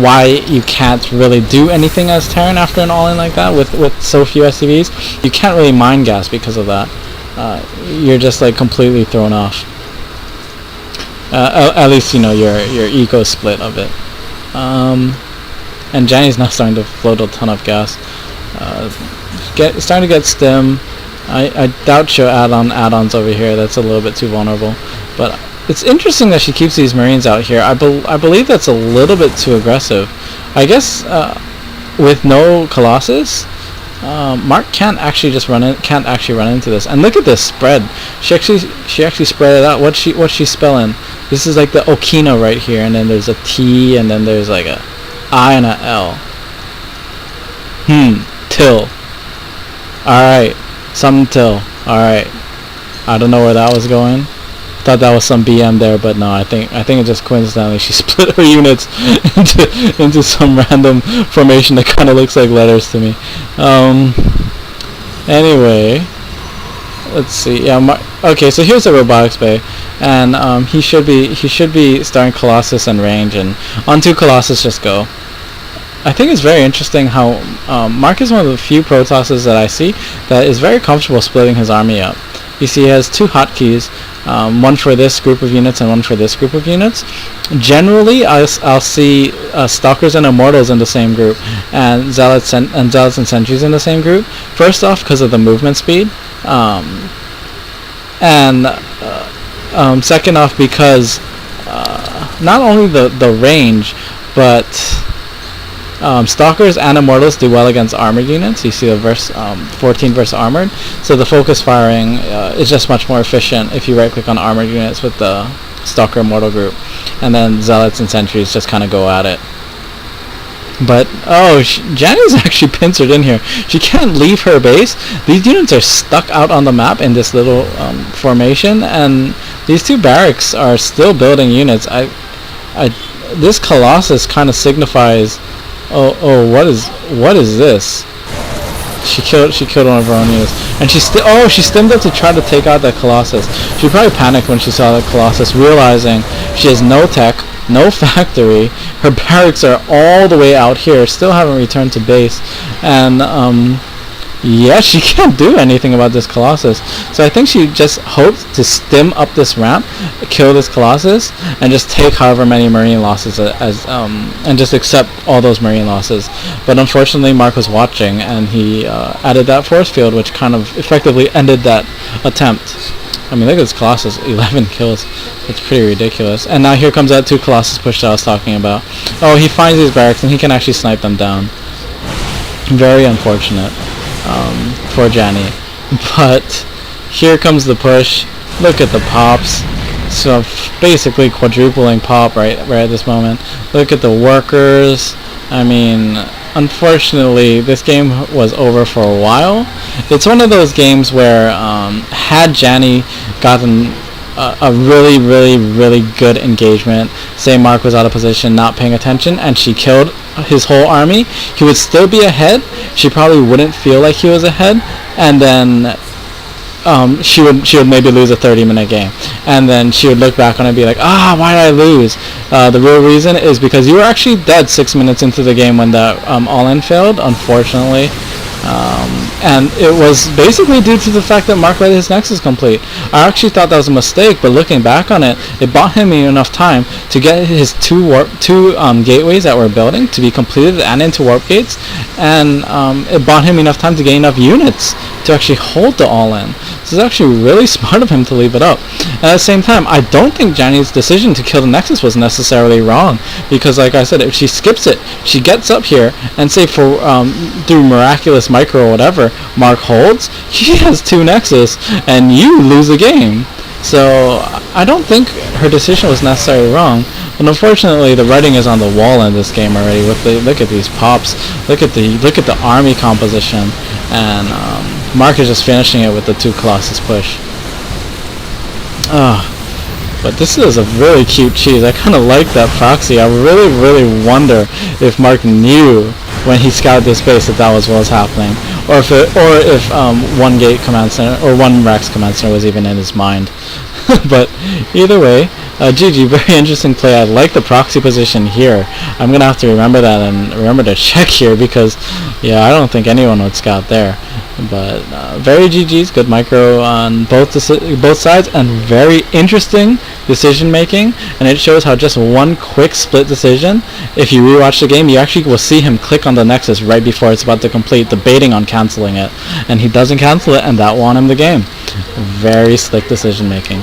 why you can't really do anything as Terran after an all-in like that with so few SCVs. You can't really mind gas because of that. You're just like completely thrown off. At least you know your eco split of it. And Janny's now starting to float a ton of gas. Starting to get stim. I doubt she'll add on add-ons over here. That's a little bit too vulnerable. But it's interesting that she keeps these Marines out here. I believe that's a little bit too aggressive. I guess with no Colossus, Mark can't actually run into this. And look at this spread. She actually spread it out. What's she spelling? This is like the Okina right here, and then there's a T, and then there's like a I and a L. Till. Alright. Some till. Alright. I don't know where that was going. Thought that was some BM there, but no, I think it just coincidentally she split her units into some random formation that kind of looks like letters to me. Anyway, let's see. Yeah, okay, so here's the robotics bay, and he should be starting Colossus and range, and on 2 Colossus just go. I think it's very interesting how Mark is one of the few Protosses that I see that is very comfortable splitting his army up. You see he has 2 hotkeys, one for this group of units and one for this group of units. Generally, I'll see Stalkers and Immortals in the same group, and Zealots and Sentries in the same group. First off, because of the movement speed, and second off, because not only the range, but Stalkers and Immortals do well against armored units. You see the 14 versus armored, so the focus firing is just much more efficient if you right click on armored units with the Stalker Immortal group, and then Zealots and Sentries just kind of go at it. But Janny's actually pincered in here. She can't leave her base. These units are stuck out on the map in this little formation, and these 2 barracks are still building units. This Colossus kind of signifies. What is this? She killed one of her own units, and she stemmed up to try to take out that Colossus. She probably panicked when she saw the Colossus, realizing she has no tech, no factory. Her barracks are all the way out here, still haven't returned to base, and yeah, she can't do anything about this Colossus. So I think she just hoped to stem up this ramp, kill this Colossus, and just take however many Marine losses and just accept all those Marine losses. But unfortunately, Mark was watching, and he added that force field, which kind of effectively ended that attempt. I mean, look at this Colossus, 11 kills. It's pretty ridiculous. And now here comes that 2 Colossus push that I was talking about. Oh, he finds these barracks, and he can actually snipe them down. Very unfortunate. For Janny, but here comes the push. Look at the pops. So basically quadrupling pop right at this moment. Look at the workers. I mean, unfortunately, this game was over for a while. It's one of those games where had Janny gotten a really good engagement, say Mark was out of position, not paying attention, and she killed his whole army, he would still be ahead. She probably wouldn't feel like he was ahead, and then she would maybe lose a 30-minute game, and then she would look back on it and be like, why did I lose? The real reason is because you were actually dead 6 minutes into the game when the all-in failed, unfortunately. And it was basically due to the fact that Mark let his Nexus complete. I actually thought that was a mistake, but looking back on it, it bought him enough time to get his two gateways that we're building to be completed and into warp gates, and it bought him enough time to get enough units to actually hold the all-in. So it's actually really smart of him to leave it up. At the same time, I don't think Janny's decision to kill the Nexus was necessarily wrong, because like I said, if she skips it, she gets up here, and say for through miraculous micro or whatever, Mark holds, he has 2 Nexus, and you lose the game. So I don't think her decision was necessarily wrong, but unfortunately the writing is on the wall in this game already. With the look at these pops, look at the army composition, and Mark is just finishing it with the 2 Colossus push. But this is a really cute cheese. I kind of like that proxy. I really wonder if Mark knew when he scouted this base that was what was happening, or if one gate command center or one Rex command center was even in his mind. But either way, GG, very interesting play. I like the proxy position here. I'm gonna have to remember that and remember to check here, because yeah, I don't think anyone would scout there. But very GG's, good micro on both sides, and very interesting decision making. And it shows how just one quick split decision, if you rewatch the game, you actually will see him click on the Nexus right before it's about to complete, debating on canceling it, and he doesn't cancel it, and that won him the game. Very slick decision making.